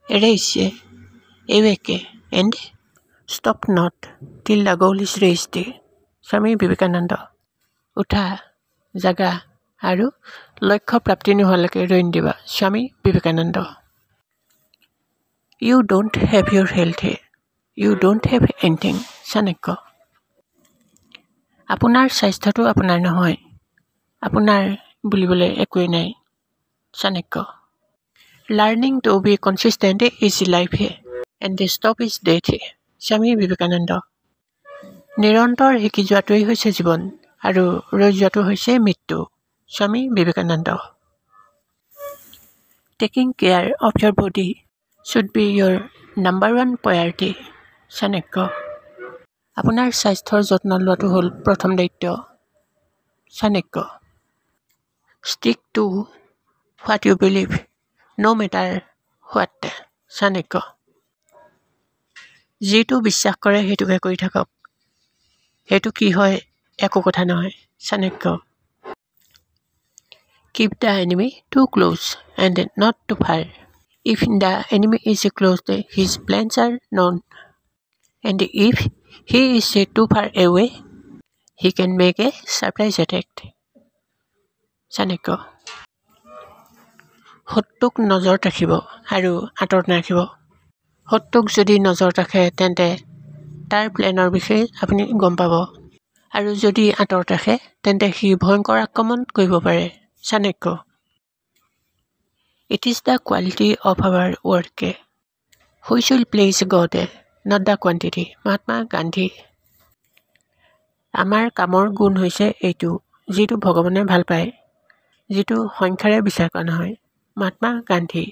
erase, awake, and stop not till the goal is reached. Swami Vivekananda. উঠা, জাগা আৰু লক্ষ্য প্ৰাপ্তি নোহোৱালৈকে ৰৈ নিদিবা। Swami Vivekananda. You don't have your health. You don't have anything. Chanakya. আপোনাৰ স্বাস্থ্যটো আপোনাৰ নহয়, আপোনাৰ বুলিবলৈ একোৱেই নাই। Chanakya. Learning to be consistent is life and the stop is death. Swami Vivekananda. নিৰন্তৰ শিকি যোৱাটোৱেই হৈছে জীৱন আৰু ৰৈ যোৱাটো হৈছে মৃত্যু। Swami Vivekananda. Taking care of your body should be your number one priority. Chanakya. আপোনাৰ স্বাস্থ্যৰ যত্ন লোৱাটো হ'ল প্ৰথম দায়িত্ব। Chanakya. Stick to what you believe, no matter what. Chanakya. যিটো বিশ্বাস কৰে সেইটোকে কৰি থাকক, সেইটো কি হয় একো কথা নহয়। Chanakya. Keep the enemy too close and not too far. If the enemy is close, his plans are known. And if he is too far away, he can make a surprise attack. Chanakya. শত্ৰুক নজৰত ৰাখিব আৰু আঁতৰত নাৰাখিব। শত্ৰুক যদি নজৰত ৰাখে তেন্তে তাৰ প্লেনৰ বিষয়ে আপুনি গম পাব, আৰু যদি আঁতৰত ৰাখে তেন্তে সি ভয়ংকৰ আক্ৰমণ কৰিব পাৰে। Chanakya. It is the quality of our work which will please God, not the quantity. Mahatma Gandhi. আমাৰ কামৰ গুণ হৈছে এইটো যিটো ভগৱানে ভাল পায়, যিটো সংখ্যাৰে বিচাৰ কৰা নহয়। মহাত্মা গান্ধী।